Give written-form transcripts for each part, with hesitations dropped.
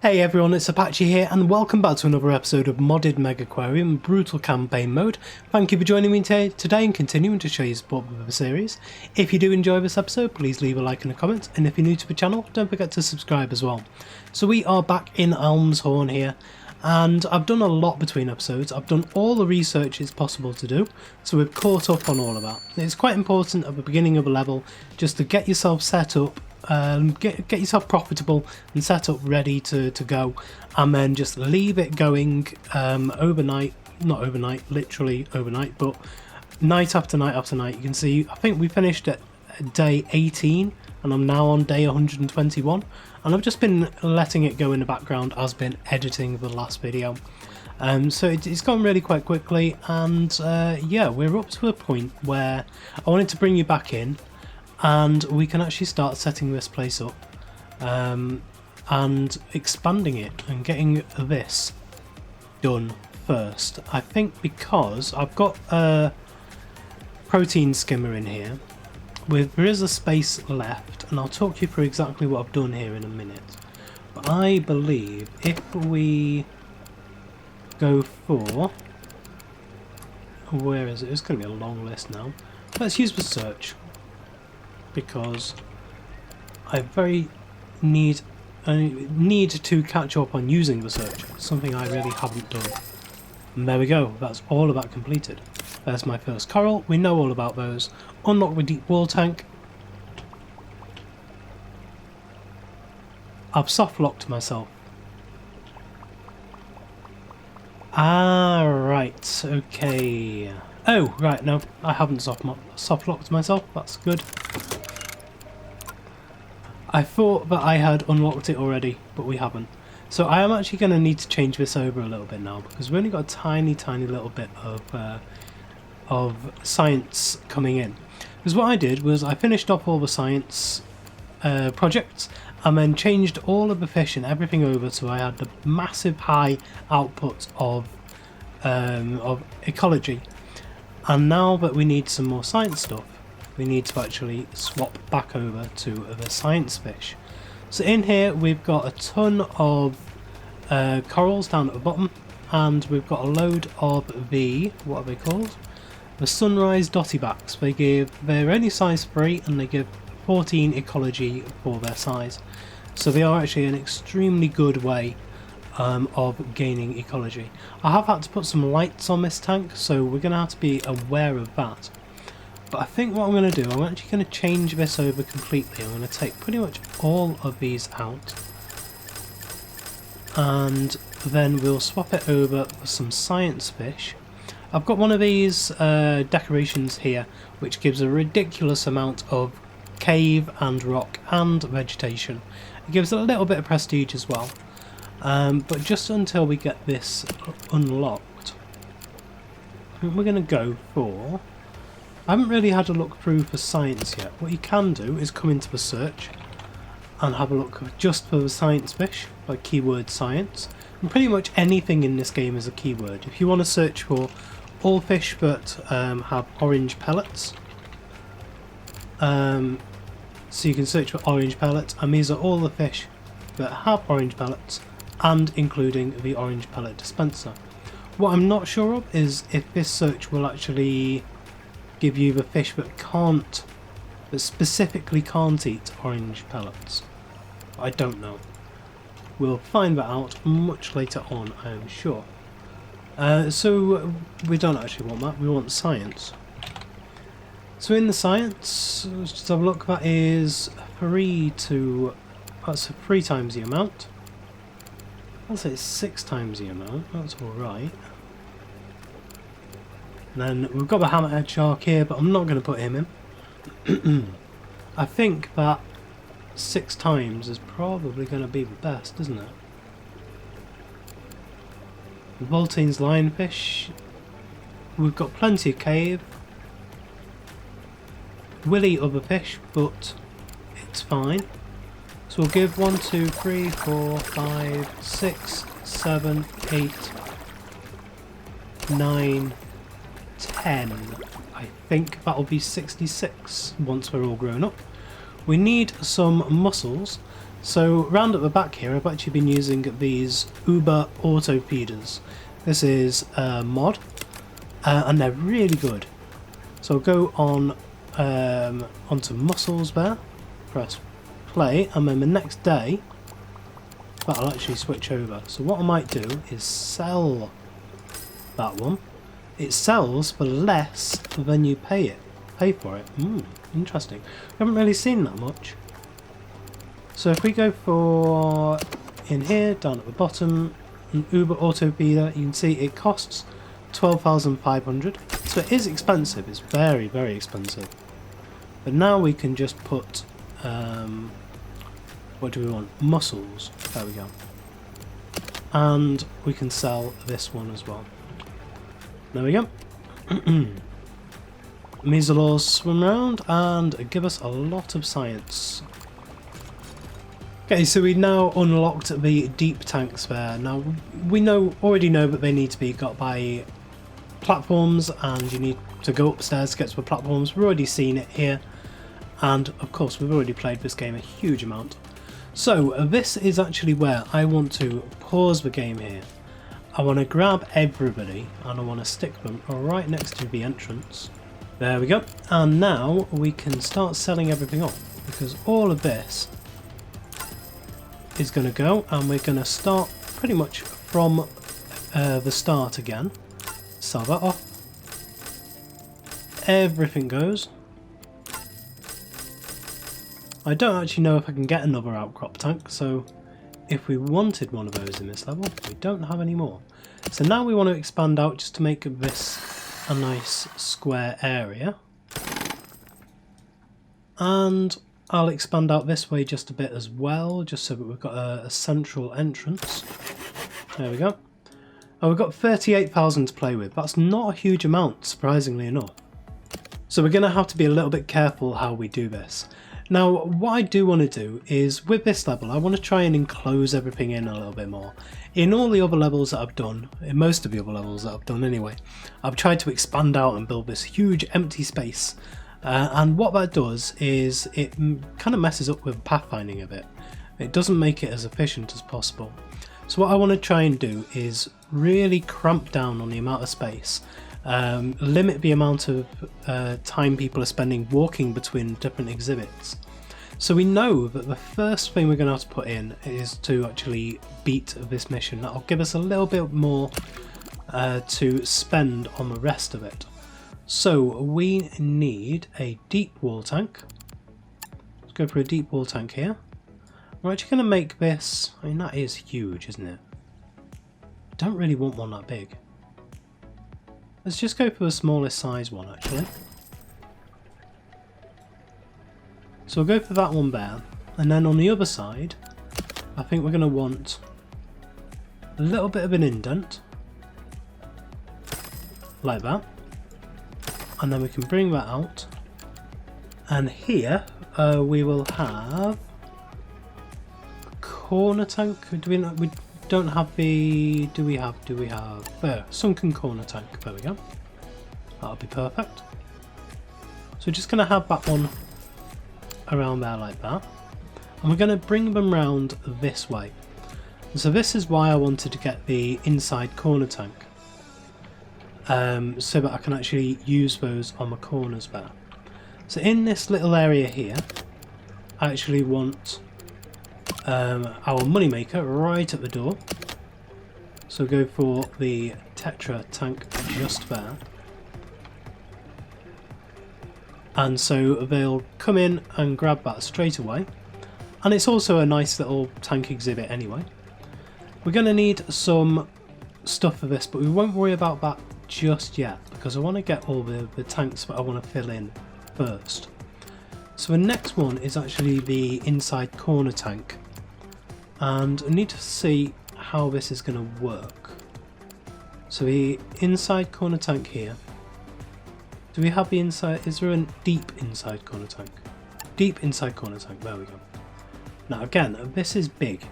Hey everyone, it's Apache here and welcome back to another episode of Modded Megaquarium Brutal Campaign Mode. Thank you for joining me today and continuing to show you support for the series. If you do enjoy this episode, please leave a like and a comment, and if you're new to the channel, don't forget to subscribe as well. So we are back in Elmshorn here, and I've done a lot between episodes. I've done all the research it's possible to do, so we've caught up on all of that. It's quite important at the beginning of a level just to get yourself set up, get yourself profitable and set up ready to go, and then just leave it going overnight, not overnight, literally overnight, but night after night after night. You can see I think we finished at day 18 and I'm now on day 121, and I've just been letting it go in the background as been editing the last video. So it's gone really quite quickly, and yeah, we're up to a point where I wanted to bring you back in and we can actually start setting this place up and expanding it and getting this done first. I think because I've got a protein skimmer in here, there is a space left, and I'll talk you through exactly what I've done here in a minute. But I believe if we go for, where is it? It's going to be a long list now. Let's use the search, because I need to catch up on using the search, something I really haven't done. And there we go, that's all of that completed. There's my first coral, we know all about those. Unlock the deep wall tank. I've soft locked myself. Ah, right, okay. Oh, right, no, I haven't soft locked myself, that's good. I thought that I had unlocked it already, but we haven't. So I am actually going to need to change this over a little bit now, because we've only got a tiny little bit of science coming in. Because what I did was I finished off all the science projects and then changed all of the fish and everything over, so I had the massive high output of ecology. And now that we need some more science stuff, we need to actually swap back over to the science fish. So in here we've got a ton of corals down at the bottom, and we've got a load of the, what are they called? The sunrise dottybacks. They're only size 3 and they give 14 ecology for their size. So they are actually an extremely good way of gaining ecology. I have had to put some lights on this tank, so we're going to have to be aware of that. But I think what I'm going to do, I'm actually going to change this over completely. I'm going to take pretty much all of these out, and then we'll swap it over for some science fish. I've got one of these decorations here which gives a ridiculous amount of cave and rock and vegetation. It gives it a little bit of prestige as well, but just until we get this unlocked, I think we're going to go for, I haven't really had a look through for science yet. What you can do is come into the search and have a look just for the science fish, like keyword science. And pretty much anything in this game is a keyword. If you want to search for all fish that have orange pellets, so you can search for orange pellets, and these are all the fish that have orange pellets, and including the orange pellet dispenser. What I'm not sure of is if this search will actually give you the fish that specifically can't eat orange pellets. I don't know. We'll find that out much later on, I am sure. So we don't actually want that, we want science. So in the science, let's just have a look, that is that's 3 times the amount. I'll say it's 6 times the amount, that's alright. And then we've got the hammerhead shark here, but I'm not going to put him in. I think that 6 times is probably going to be the best, isn't it? Voltaine's lionfish. We've got plenty of cave. Willy other fish, but it's fine. So we'll give 1, 2, 3, 4, 5, 6, 7, 8, 9, 10. I think that'll be 66 once we're all grown up. We need some mussels, So round at the back here I've actually been using these Uber Autopeders. This is a mod and they're really good. So I'll go on onto mussels there, press play, and then the next day that'll actually switch over. So what I might do is sell that one. It sells for less than you pay for it. Interesting. I haven't really seen that much. So if we go for in here, down at the bottom, an Uber Autopeder, you can see it costs 12,500. So it is expensive. It's very, very expensive. But now we can just put what do we want? Mussels. There we go. And we can sell this one as well. There we go. These will all swim around and give us a lot of science. Okay, so we now unlocked the deep tanks there. Now we already know that they need to be got by platforms, and you need to go upstairs to get to the platforms. We've already seen it here, and of course we've already played this game a huge amount. So this is actually where I want to pause the game here. I want to grab everybody and I want to stick them right next to the entrance. There we go. And now we can start selling everything off, because all of this is going to go, and we're going to start pretty much from the start again. Sell that off. Everything goes. I don't actually know if I can get another outcrop tank, so if we wanted one of those in this level, we don't have any more. So now we want to expand out just to make this a nice square area. And I'll expand out this way just a bit as well, just so that we've got a central entrance. There we go. Oh, we've got 38,000 to play with. That's not a huge amount, surprisingly enough. So we're going to have to be a little bit careful how we do this. Now, what I do want to do is, with this level, I want to try and enclose everything in a little bit more. In all the other levels that I've done, in most of the other levels that I've done anyway, I've tried to expand out and build this huge empty space. And what that does is it kind of messes up with pathfinding a bit. It doesn't make it as efficient as possible. So what I want to try and do is really cramp down on the amount of space, limit the amount of time people are spending walking between different exhibits. So we know that the first thing we're going to have to put in is to actually beat this mission. That'll give us a little bit more to spend on the rest of it. So we need a deep wall tank. Let's go for a deep wall tank here. We're actually going to make this, I mean that is huge, isn't it? Don't really want one that big. Let's just go for the smallest size one actually. So we'll go for that one there, and then on the other side I think we're going to want a little bit of an indent, like that, and then we can bring that out, and here we will have a corner tank. We don't have the, do we have, there, sunken corner tank, there we go, that'll be perfect. So we're just going to have that one around there like that, and we're going to bring them round this way. And so this is why I wanted to get the inside corner tank, so that I can actually use those on the corners there. So in this little area here I actually want our moneymaker right at the door, so go for the Tetra tank just there. And so they'll come in and grab that straight away, and it's also a nice little tank exhibit anyway. We're going to need some stuff for this, but we won't worry about that just yet, because I want to get all the tanks that I want to fill in first. So the next one is actually the inside corner tank, and I need to see how this is going to work. So the inside corner tank here, do we have the inside, is there a deep inside corner tank? Deep inside corner tank, there we go. Now again, this is big,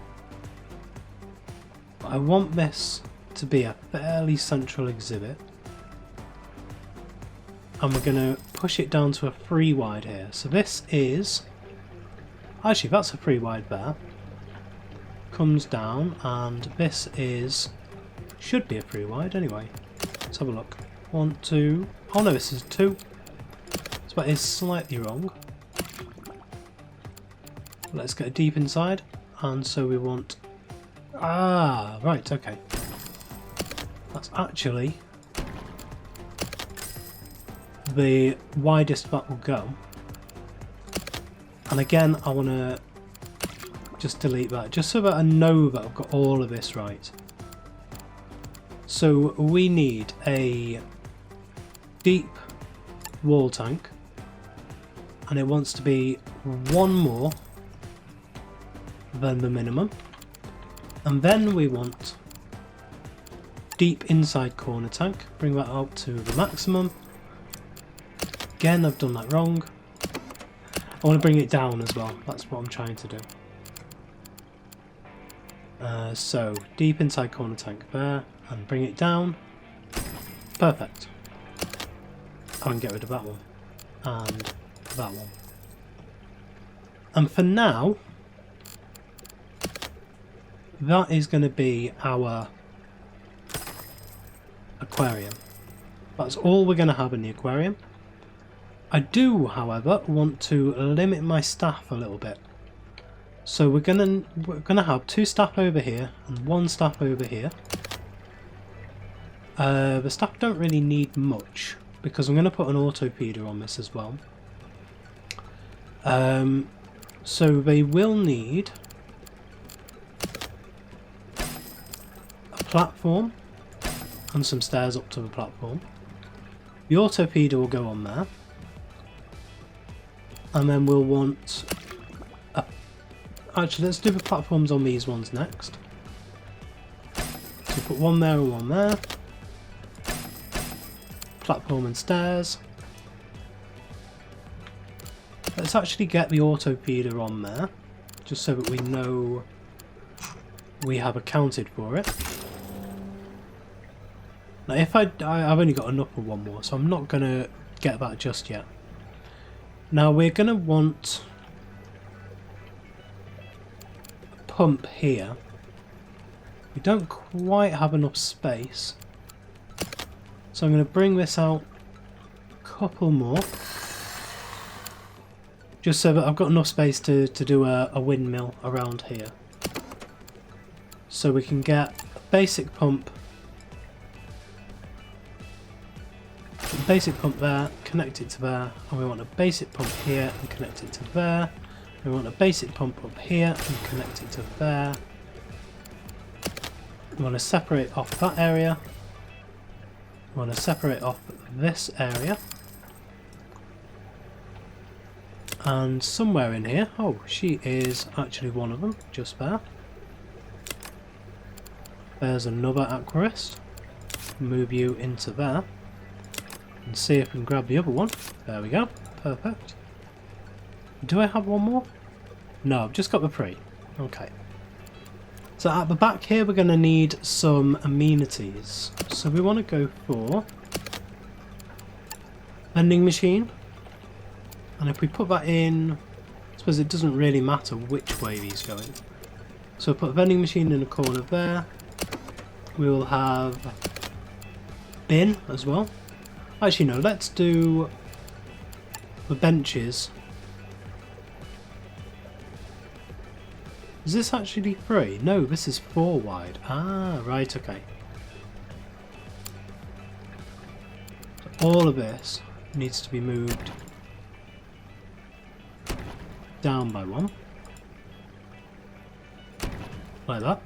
but I want this to be a fairly central exhibit, and we're going to push it down to a 3 wide here. So this is, actually that's a 3 wide there, comes down, and this should be a 3 wide anyway. Let's have a look. 1, 2. Oh no, this is 2. So that is slightly wrong. Let's get deep inside, and so we want... Ah, right, okay. That's actually the widest that will go. And again, I want to just delete that, just so that I know that I've got all of this right. So we need a deep wall tank, and it wants to be 1 more than the minimum. And then we want deep inside corner tank, bring that up to the maximum. Again, I've done that wrong. I want to bring it down as well, that's what I'm trying to do. So, deep inside corner tank there, and bring it down. Perfect. I can get rid of that one, and that one. And for now, that is going to be our aquarium. That's all we're going to have in the aquarium. I do, however, want to limit my staff a little bit. So we're gonna have 2 staff over here and 1 staff over here. The staff don't really need much because I'm going to put an autopeeder on this as well. So they will need a platform and some stairs up to the platform. The autopeeder will go on there. And then we'll want... Actually, let's do the platforms on these ones next. So put 1 there and 1 there. Platform and stairs. Let's actually get the autopeeder on there, just so that we know we have accounted for it. Now if I've only got enough for 1 more, so I'm not going to get that just yet. Now we're going to want a pump here. We don't quite have enough space, so I'm going to bring this out a couple more, just so that I've got enough space to do a windmill around here. So we can get a basic pump there, connect it to there, and we want a basic pump here and connect it to there. We want a basic pump up here and connect it to there. We want to separate off that area. We want to separate off this area. And somewhere in here, oh, she is actually one of them, just there. There's another aquarist. Move you into there. And see if we can grab the other one. There we go. Perfect. Do I have 1 more? No, I've just got the 3. Okay. So at the back here we're going to need some amenities. So we want to go for vending machine. And if we put that in, I suppose it doesn't really matter which way these go in. So put a vending machine in the corner there. We will have bin as well. Actually no, let's do the benches. Is this actually 3? No, this is 4 wide. Ah, right, okay. So all of this needs to be moved down by 1. Like that.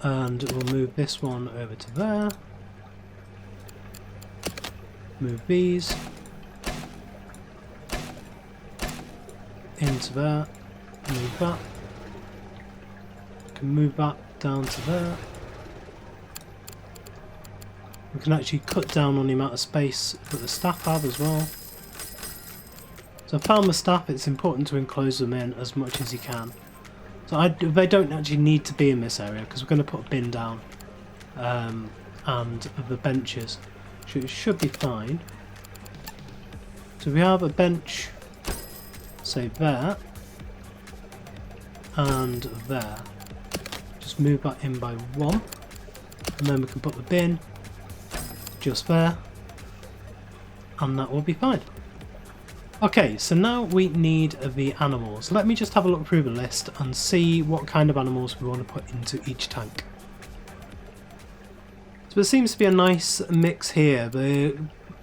And we'll move this one over to there. Move these into there, move that, can move that down to there. We can actually cut down on the amount of space that the staff have as well. So I found the staff, it's important to enclose them in as much as you can. So they don't actually need to be in this area because we're going to put a bin down and the benches. It should be fine. So we have a bench, say there, and there. Just move that in by 1, and then we can put the bin just there, and that will be fine. Okay, so now we need the animals. Let me just have a look through the list and see what kind of animals we want to put into each tank. So there seems to be a nice mix here. The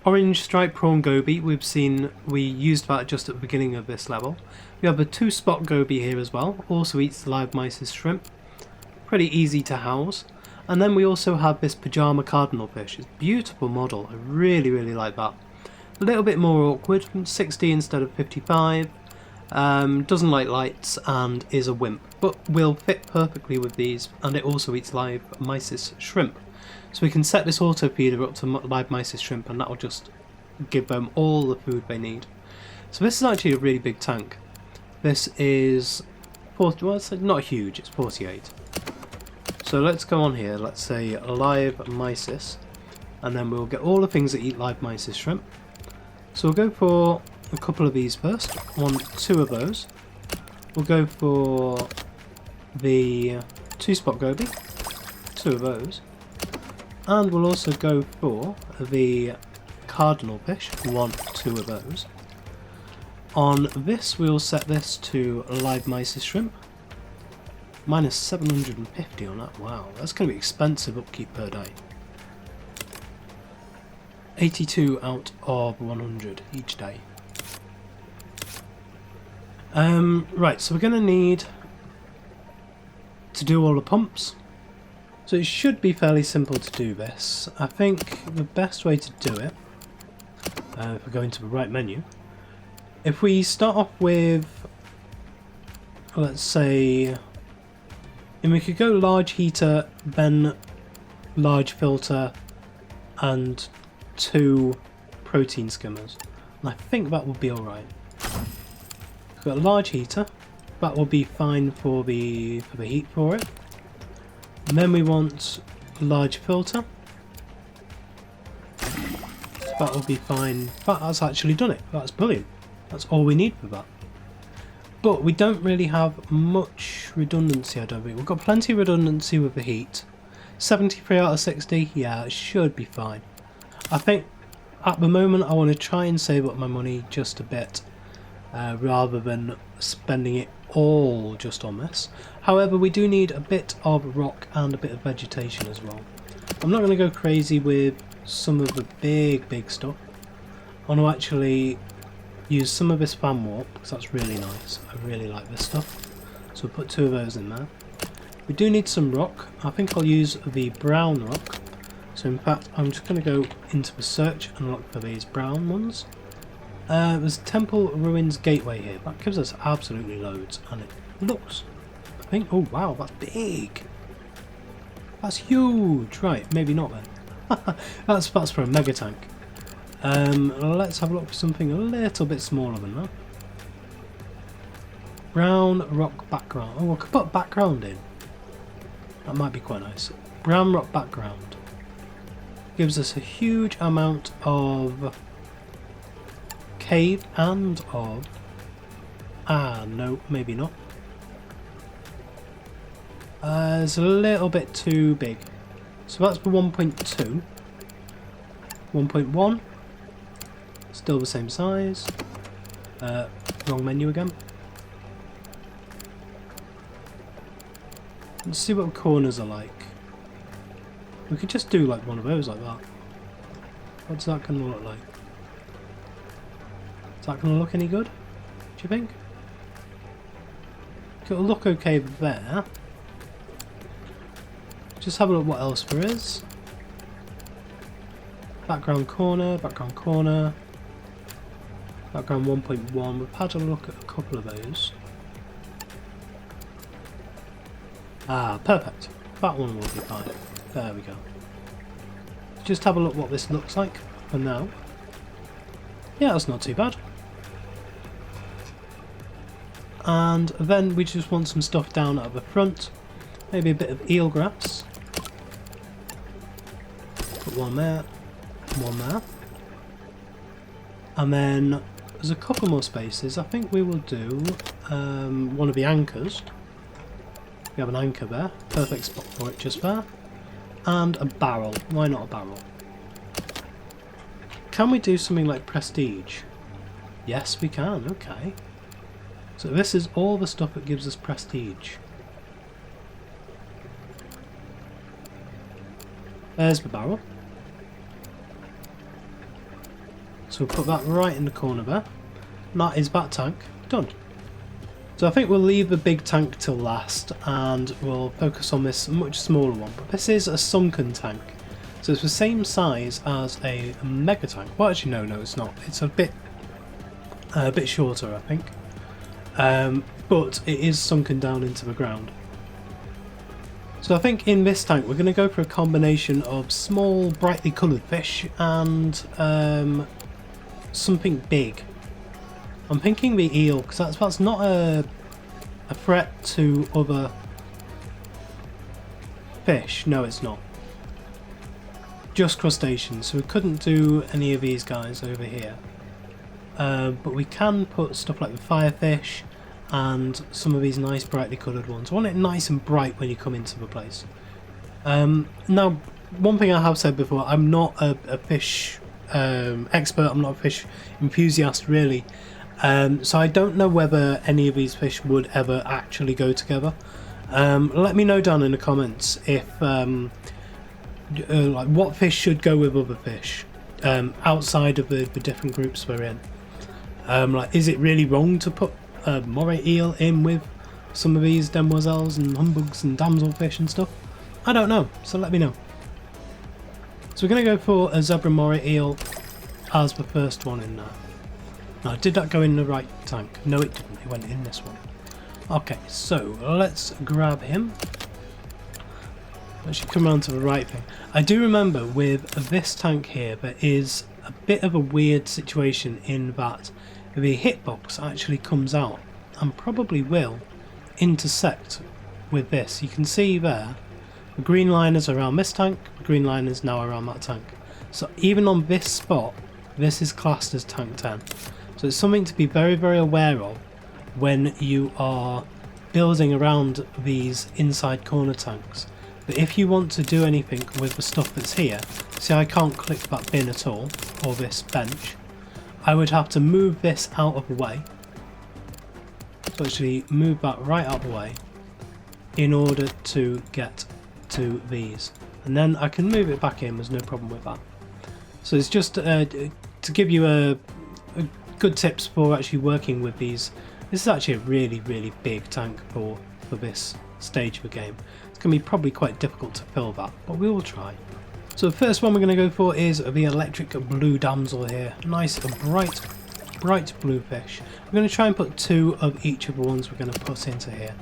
orange striped prawn goby, we used that just at the beginning of this level. We have a 2-spot goby here as well, also eats the live mysis shrimp. Pretty easy to house. And then we also have this pajama cardinal fish. It's a beautiful model, I really like that. A little bit more awkward, 60 instead of 55, doesn't like lights and is a wimp, but will fit perfectly with these, and it also eats live mysis shrimp. So we can set this auto feeder up to live mysis shrimp and that will just give them all the food they need. So this is actually a really big tank. This is 40, well, it's not huge, it's 48. So let's go on here, let's say live mysis, and then we'll get all the things that eat live mysis shrimp. So we'll go for a couple of these first, 2 of those. We'll go for the 2-spot goby, 2 of those. And we'll also go for the cardinal fish, 2 of those. On this we'll set this to live mysis shrimp. Minus 750 on that, wow, that's going to be expensive upkeep per day. 82 out of 100 each day. Right, so we're going to need to do all the pumps. So it should be fairly simple to do this. I think the best way to do it, if we go into the right menu, if we start off with, let's say, and we could go large heater, then large filter, and 2 protein skimmers, and I think that will be alright. We've got a large heater, that will be fine for the heat for it. And then we want a large filter, so that will be fine. That's actually done it, that's brilliant, that's all we need for that. But we don't really have much redundancy, I don't think. We've got plenty of redundancy with the heat. 73 out of 60, yeah, it should be fine. I think at the moment I want to try and save up my money just a bit, rather than spending it all just on this. However, we do need a bit of rock and a bit of vegetation as well. I'm not going to go crazy with some of the big stuff. I want to actually use some of this fan warp because that's really nice. I really like this stuff. So we'll put 2 of those in there. We do need some rock. I think I'll use the brown rock. So in fact, I'm just going to go into the search and look for these brown ones. There's Temple Ruins Gateway here. That gives us absolutely loads, and it looks, I think, oh wow, that's big. That's huge. Right, maybe not then. that's for a mega tank. Let's have a look for something a little bit smaller than that. Brown rock background. Oh, I could put background in. That might be quite nice. Brown rock background. Gives us a huge amount of cave and of... no, maybe not. It's a little bit too big. So that's for 1.2. 1.1. Still the same size. Wrong menu again. Let's see what the corners are like. We could just do like one of those like that. What's that going to look like? Is that going to look any good? Do you think? It'll look okay there. Just have a look what else there is. Background corner, background corner. Background 1.1. We've had a look at a couple of those. Ah, perfect. That one will be fine. There we go. Just have a look what this looks like for now. Yeah, that's not too bad. And then we just want some stuff down at the front. Maybe a bit of eelgrass. Put one there. One there. And then there's a couple more spaces. I think we will do one of the anchors. We have an anchor there, perfect spot for it just there. And a barrel, why not a barrel? Can we do something like prestige? Yes we can, okay. So this is all the stuff that gives us prestige. There's the barrel. So we'll put that right in the corner there. And that is that tank done. So I think we'll leave the big tank till last and we'll focus on this much smaller one. But this is a sunken tank. So it's the same size as a mega tank. Well actually no it's not. It's a bit shorter I think. But it is sunken down into the ground. So I think in this tank we're going to go for a combination of small brightly coloured fish and something big. I'm thinking the eel, because that's not a threat to other fish. No, it's not. Just crustaceans, so we couldn't do any of these guys over here. But we can put stuff like the firefish and some of these nice brightly coloured ones. I want it nice and bright when you come into the place. Now, one thing I have said before, I'm not a fish expert, I'm not a fish enthusiast really. So I don't know whether any of these fish would ever actually go together. Let me know down in the comments if like what fish should go with other fish outside of the different groups we're in. Like, is it really wrong to put a moray eel in with some of these demoiselles and humbugs and damselfish and stuff? I don't know, so let me know. So we're going to go for a zebra moray eel as the first one in there. Now, did that go in the right tank? No, it didn't. It went in this one. Okay, so let's grab him. Actually, come around to the right thing. I do remember with this tank here, there is a bit of a weird situation in that the hitbox actually comes out and probably will intersect with this. You can see there, the green line is around this tank, the green line is now around that tank. So even on this spot, this is classed as tank 10. So it's something to be very, very aware of when you are building around these inside corner tanks. But if you want to do anything with the stuff that's here, see I can't click that bin at all, or this bench, I would have to move this out of the way. So actually move that right out of the way in order to get to these. And then I can move it back in, there's no problem with that. So it's just to give you a good tips for actually working with these. This is actually a really, really big tank for this stage of the game. It's going to be probably quite difficult to fill that, but we will try. So the first one we're going to go for is the electric blue damsel here. Nice bright blue fish. We're going to try and put 2 of each of the ones we're going to put into here.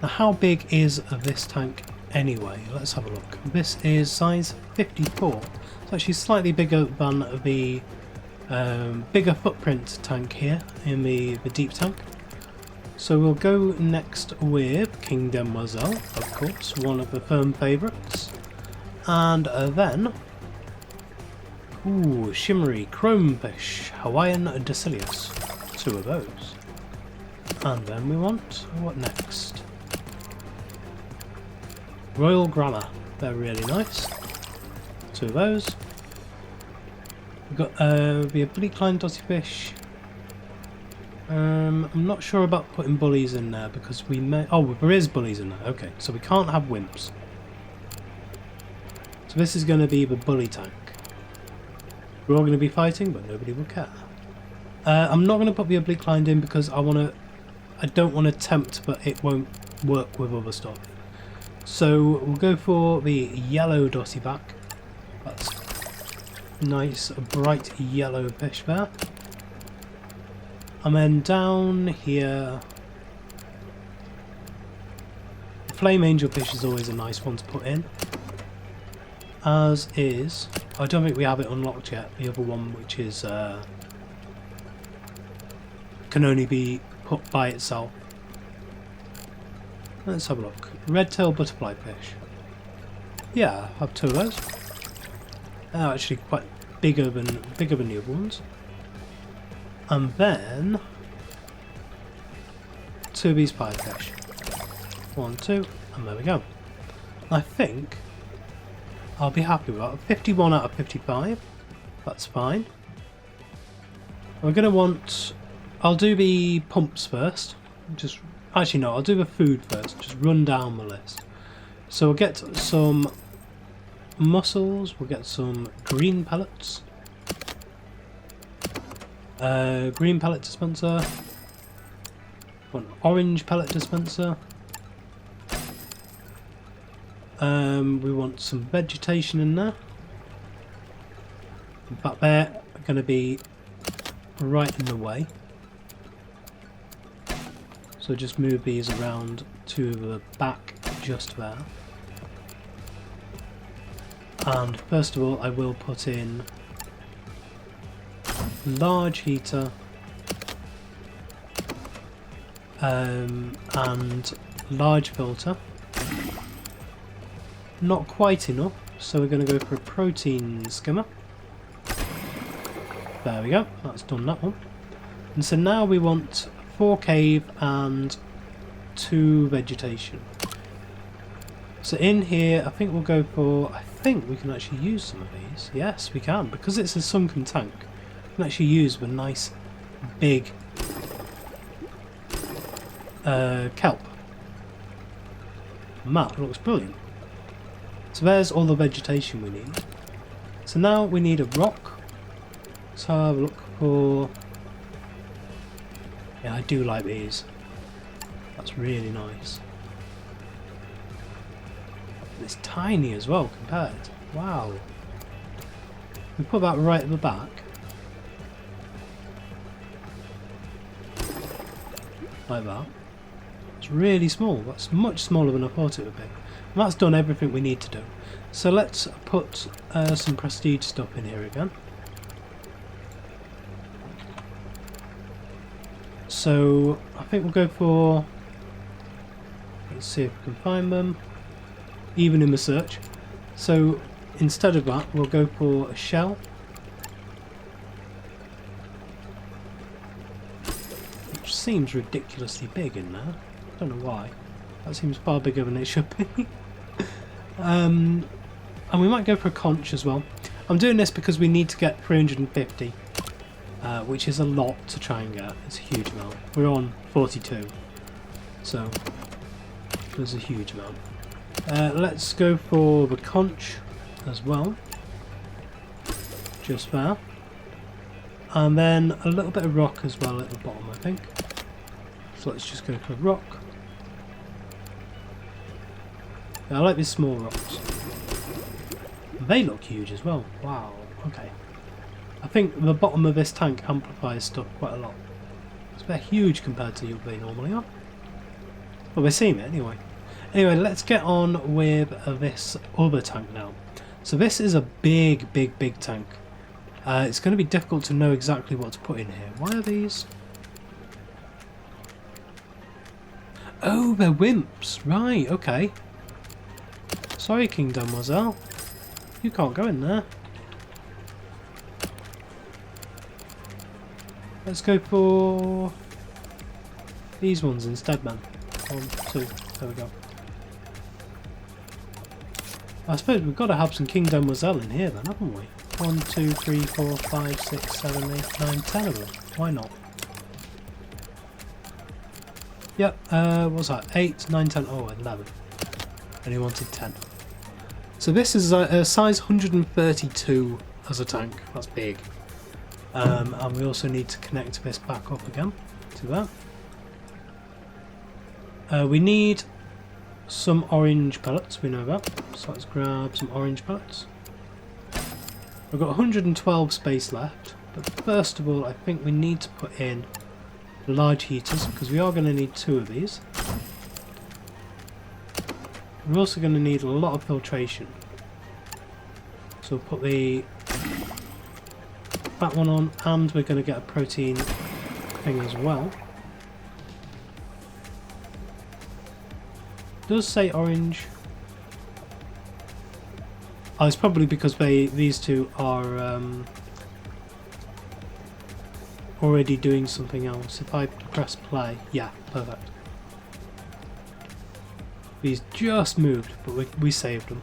Now how big is this tank anyway? Let's have a look. This is size 54. It's actually slightly bigger than the bigger footprint tank here in the deep tank. So we'll go next with King Demoiselle, of course, one of the firm favourites. And then, ooh, shimmery chromefish, Hawaiian Dacilius, 2 of those. And then we want, what next? Royal Grammar, they're really nice, 2 of those. We've got the oblique line dotty fish. I'm not sure about putting bullies in there because we may... Oh, there is bullies in there. Okay, so we can't have wimps. So this is going to be the bully tank. We're all going to be fighting, but nobody will care. I'm not going to put the oblique line in because I don't want to tempt, but it won't work with other stuff. So we'll go for the yellow dotty back. That's nice, bright yellow fish there. And then down here, flame angel fish is always a nice one to put in. As is, I don't think we have it unlocked yet, the other one which is can only be put by itself. Let's have a look. Red-tailed butterfly fish. Yeah, I have 2 of those. They're actually quite bigger than the other ones. And then 2 of these piefish. 1, 2, And there we go. I think I'll be happy with that. 51 out of 55. That's fine. We're going to want... I'll do the pumps first. Actually no, I'll do the food first. Just run down the list. So we'll get some mussels. We'll get some green pellets. Green pellet dispenser. An orange pellet dispenser. We want some vegetation in there. In fact, they're going to be right in the way. So just move these around to the back just there. And first of all, I will put in large heater and large filter. Not quite enough, so we're going to go for a protein skimmer. There we go, that's done that one. And so now we want 4 cave and 2 vegetation. So in here, I think we'll go for... I think we can actually use some of these. Yes, we can, because it's a sunken tank. We can actually use the nice big kelp. And that looks brilliant. So there's all the vegetation we need. So now we need a rock. Let's have a look for... Yeah, I do like these. That's really nice. It's tiny as well compared. Wow. We put that right at the back. Like that. It's really small. That's much smaller than I thought it would be. And that's done everything we need to do. So let's put some prestige stuff in here again. So I think we'll go for... Let's see if we can find them. Even in the search. So instead of that, we'll go for a shell. Which seems ridiculously big in there. I don't know why. That seems far bigger than it should be. And we might go for a conch as well. I'm doing this because we need to get 350. Which is a lot to try and get. It's a huge amount. We're on 42. So there's a huge amount. Let's go for the conch as well. Just there. And then a little bit of rock as well at the bottom, I think. So let's just go for rock. Yeah, I like these small rocks. They look huge as well. Wow, okay. I think the bottom of this tank amplifies stuff quite a lot. So they're huge compared to what they normally are. Well, we're seeing it anyway. Anyway, let's get on with this other tank now. So this is a big tank. It's going to be difficult to know exactly what to put in here. Why are these? Oh, they're wimps. Right, okay. Sorry, King Mademoiselle. You can't go in there. Let's go for these ones instead, man. 1, 2, there we go. I suppose we've got to have some King Mademoiselle in here then, haven't we? 1, 2, 3, 4, 5, 6, 7, 8, 9, 10 of them. Why not? Yep, what's that? 8, 9, 10, oh, 11. And he wanted 10. So this is a size 132 as a tank. That's big. And we also need to connect this back up again to that. We need some orange pellets, we know that. So let's grab some orange pellets. We've got 112 space left, but first of all I think we need to put in large heaters because we are going to need 2 of these. We're also going to need a lot of filtration. So we'll put that one on, and we're going to get a protein thing as well. It does say orange. Oh, it's probably because these two are already doing something else. If I press play, yeah, perfect. These just moved, but we saved them.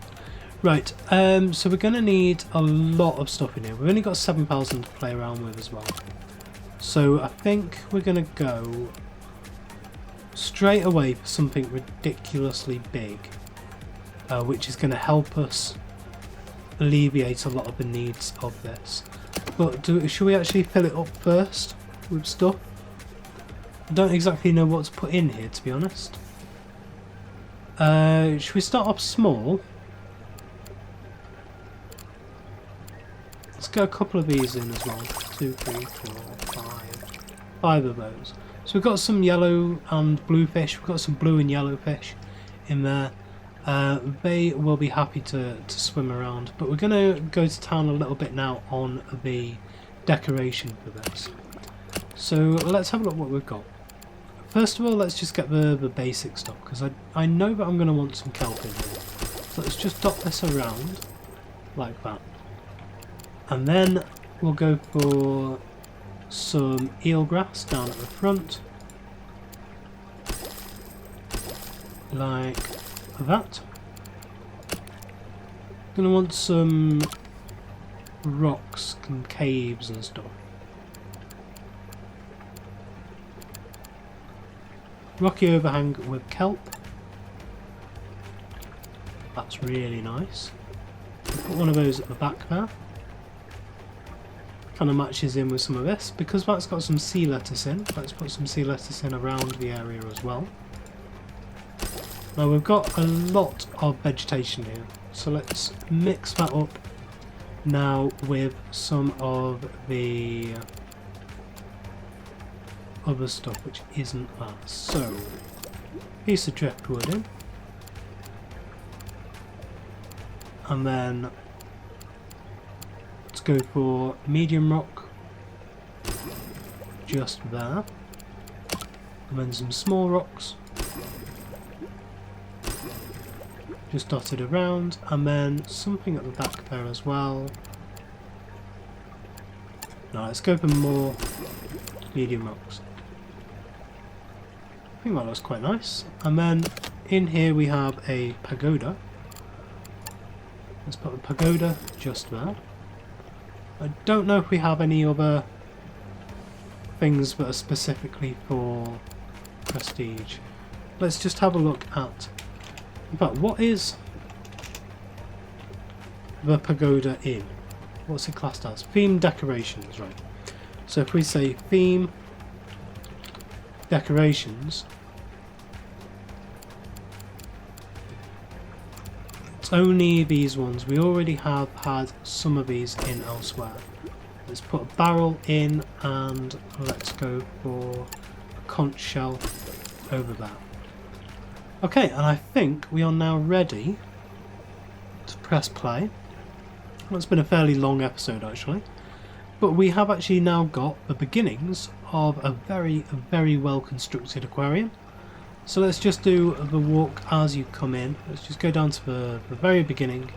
Right, so we're going to need a lot of stuff in here. We've only got 7,000 to play around with as well. So I think we're going to go straight away for something ridiculously big, which is going to help us alleviate a lot of the needs of this. But should we actually fill it up first with stuff? I don't exactly know what to put in here, to be honest. Should we start off small? Let's get a couple of these in as well. 2, 3, 4, 5. 5 of those. So we've got some yellow and blue fish. We've got some blue and yellow fish in there. They will be happy to swim around. But we're going to go to town a little bit now on the decoration for this. So let's have a look what we've got. First of all, let's just get the basic stuff, because I know that I'm going to want some kelp in here. So let's just dot this around like that. And then we'll go for some eelgrass down at the front, like that. Gonna want some rocks and caves and stuff. Rocky overhang with kelp. That's really nice. Put one of those at the back there. Kind of matches in with some of this. Because that's got some sea lettuce in, let's put some sea lettuce in around the area as well. Now we've got a lot of vegetation here, so let's mix that up now with some of the other stuff which isn't that. So, piece of driftwood in, and then let's go for medium rock just there, and then some small rocks just dotted around, and then something at the back there as well. Now let's go for more medium rocks. I think that looks quite nice. And then in here we have a pagoda. Let's put a pagoda just there. I don't know if we have any other things that are specifically for prestige. Let's just have a look at, in fact, what is the pagoda in? What's it classed as? Theme decorations, right. So if we say theme decorations, it's only these ones. We already have had some of these in elsewhere. Let's put a barrel in, and let's go for a conch shell over there. Okay, and I think we are now ready to press play. Well, it's been a fairly long episode actually, but we have actually now got the beginnings of a very well constructed aquarium. So let's just do the walk as you come in. Let's just go down to the very beginning.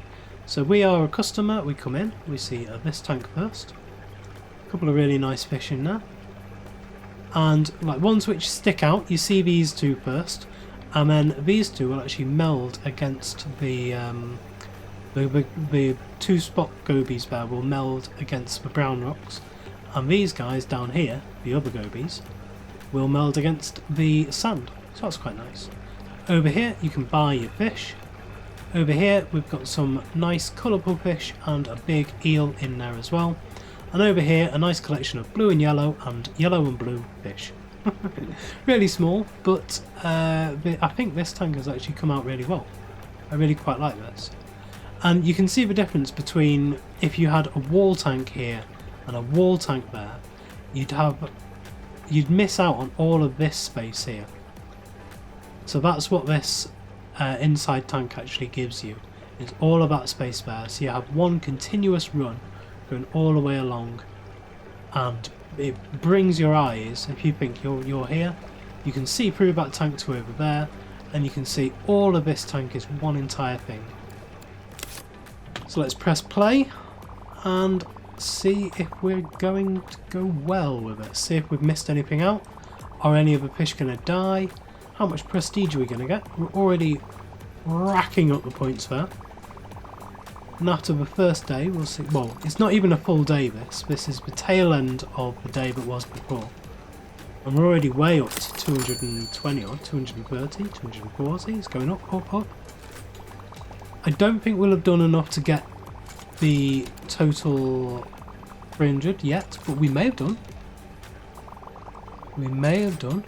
So we are a customer, we come in, we see this tank first. A couple of really nice fish in there. And like ones which stick out, you see these two first. And then these two will actually meld against the two spot gobies there will meld against the brown rocks. And these guys down here, the other gobies, will meld against the sand. So that's quite nice. Over here you can buy your fish. Over here we've got some nice colourful fish and a big eel in there as well. And over here a nice collection of blue and yellow and blue fish. Really small, but I think this tank has actually come out really well. I really quite like this. And you can see the difference between if you had a wall tank here and a wall tank there, you'd miss out on all of this space here. So that's what this inside tank actually gives you, is all of that space there. So you have one continuous run going all the way along, and it brings your eyes, if you think you're here, you can see through that tank to over there, and you can see all of this tank is one entire thing. So let's press play and see if we're going to go well with it. See if we've missed anything out. Are any of the fish going to die? How much prestige are we going to get? We're already racking up the points there. And after the first day, we'll see. Well, it's not even a full day, this. This is the tail end of the day that was before. And we're already way up to 220 or 230, 240. It's going up, up, up. I don't think we'll have done enough to get the total 300 yet, but we may have done. We may have done.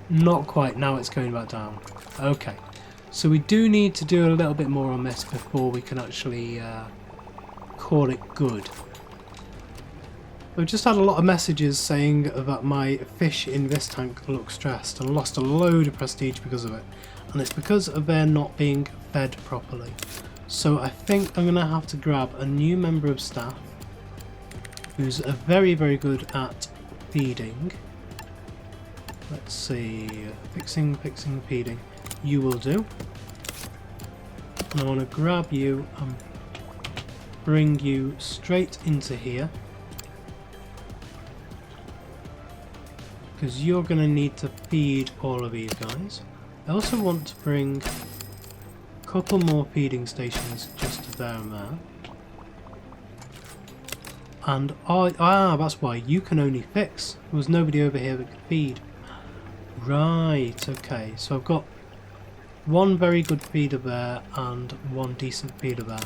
Not quite. Now it's going back down. Okay. So we do need to do a little bit more on this before we can actually call it good. I've just had a lot of messages saying that my fish in this tank look stressed and lost a load of prestige because of it. And it's because of their not being fed properly. So I think I'm going to have to grab a new member of staff who's very, very good at feeding. Let's see, fixing, feeding. You will do. And I want to grab you and bring you straight into here. Because you're going to need to feed all of these guys. I also want to bring a couple more feeding stations just there and there. And that's why you can only fix. There was nobody over here that could feed. Right, okay. So I've got one very good feeder there and one decent feeder there.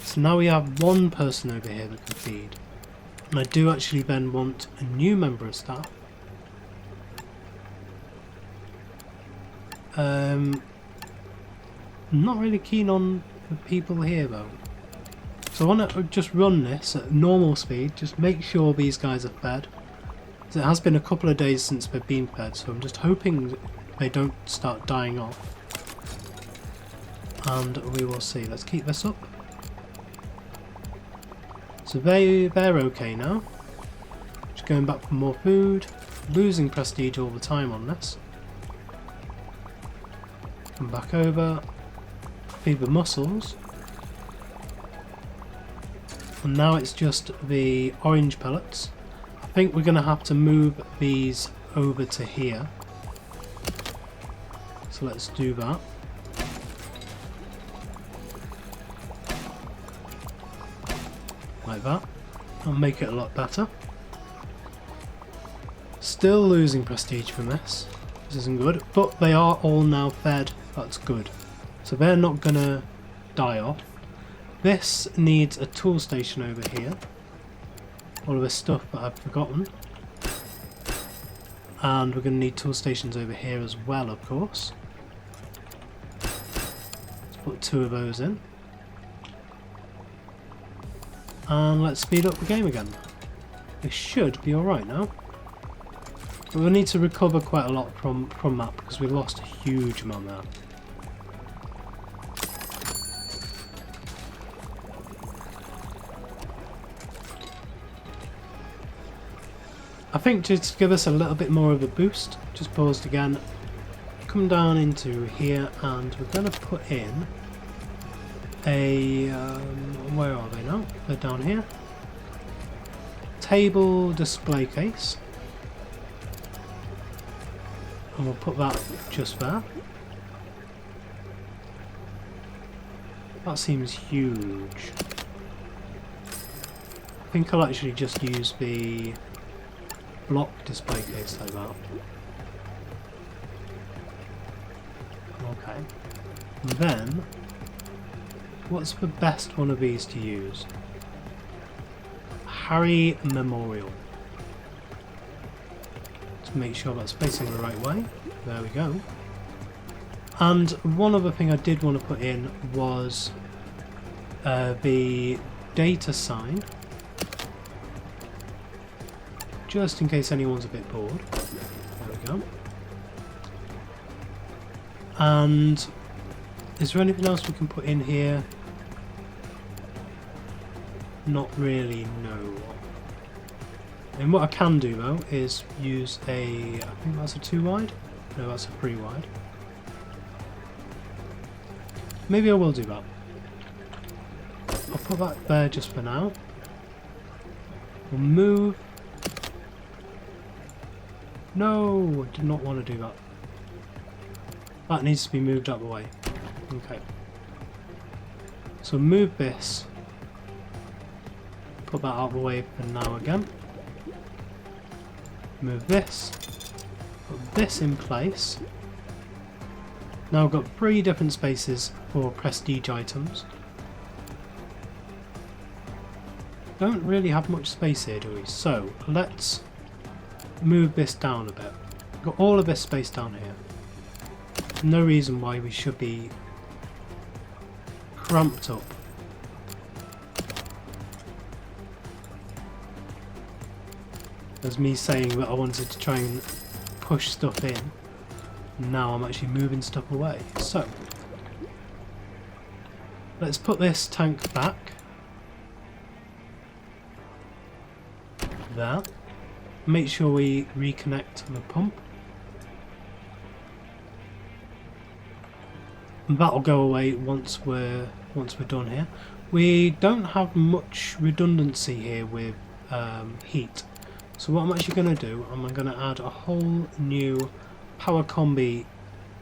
So now we have one person over here that can feed. And I do actually then want a new member of staff. I'm not really keen on the people here though. So I want to just run this at normal speed, just make sure these guys are fed. It has been a couple of days since they've been fed, so I'm just hoping they don't start dying off. And we will see. Let's keep this up. So they're okay now. Just going back for more food. Losing prestige all the time on this. Come back over. Feed the mussels. And now it's just the orange pellets. I think we're going to have to move these over to here. So let's do that. Like that. I'll make it a lot better. Still losing prestige from this. This isn't good. But they are all now fed. That's good. So they're not going to die off. This needs a tool station over here. All of this stuff that I've forgotten. And we're going to need tool stations over here as well, of course. Let's put 2 of those in. And let's speed up the game again. It should be alright now. But we'll need to recover quite a lot from that because we lost a huge amount there. I think just to give us a little bit more of a boost, just paused again, come down into here and we're going to put in a, where are they now? They're down here. Table display case. And we'll put that just there. That seems huge. I think I'll actually just use the block display case like that. Okay. And then, what's the best one of these to use? Harry Memorial. To make sure that's facing the right way. There we go. And one other thing I did want to put in was the data sign. Just in case anyone's a bit bored. There we go. And is there anything else we can put in here? Not really, no. And what I can do though is use a, I think that's a 2 wide? No, that's a 3 wide. Maybe I will do that. I'll put that there just for now. We'll move. No, I did not want to do that. That needs to be moved out of the way. Okay. So move this. Put that out of the way for now again. Move this. Put this in place. Now I've got 3 different spaces for prestige items. Don't really have much space here, do we? So let's move this down a bit. Got all of this space down here. No reason why we should be cramped up. There's me saying that I wanted to try and push stuff in. Now I'm actually moving stuff away. So let's put this tank back. There. Make sure we reconnect the pump. And that'll go away once we're done here. We don't have much redundancy here with heat. So what I'm actually going to do, I'm going to add a whole new power combi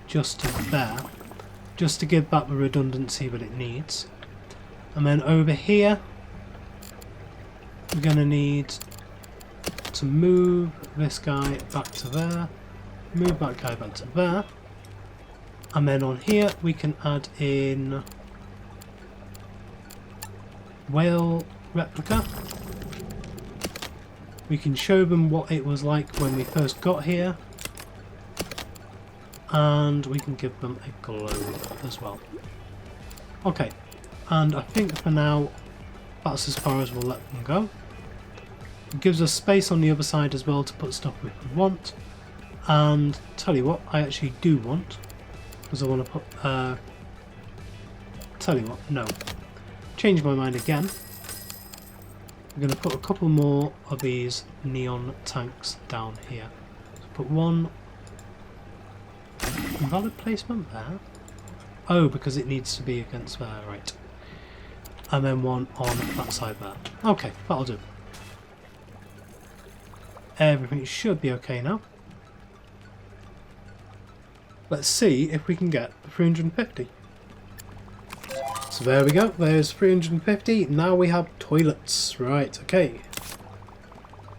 just to there, just to give that the redundancy that it needs. And then over here, we're going to need to move this guy back to there, move that guy back to there, and then on here we can add in whale replica. We can show them what it was like when we first got here, and we can give them a globe as well. Okay, and I think for now that's as far as we'll let them go. It gives us space on the other side as well to put stuff we want. And tell you what, I actually do want, because I want to put, tell you what, no. Change my mind again. I'm going to put a couple more of these neon tanks down here. So put one invalid placement there. Oh, because it needs to be against there, right. And then one on that side there. Okay, that'll do. Everything should be okay now. Let's see if we can get the 350. So there we go, there's 350. Now we have toilets. Right, okay.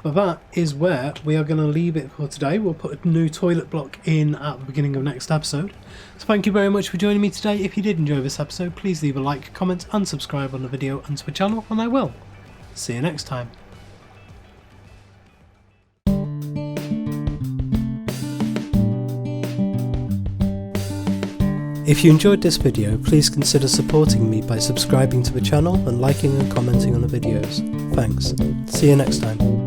But that is where we are going to leave it for today. We'll put a new toilet block in at the beginning of next episode. So thank you very much for joining me today. If you did enjoy this episode, please leave a like, comment and subscribe on the video and to the channel, and I will see you next time. If you enjoyed this video, please consider supporting me by subscribing to the channel and liking and commenting on the videos. Thanks. See you next time.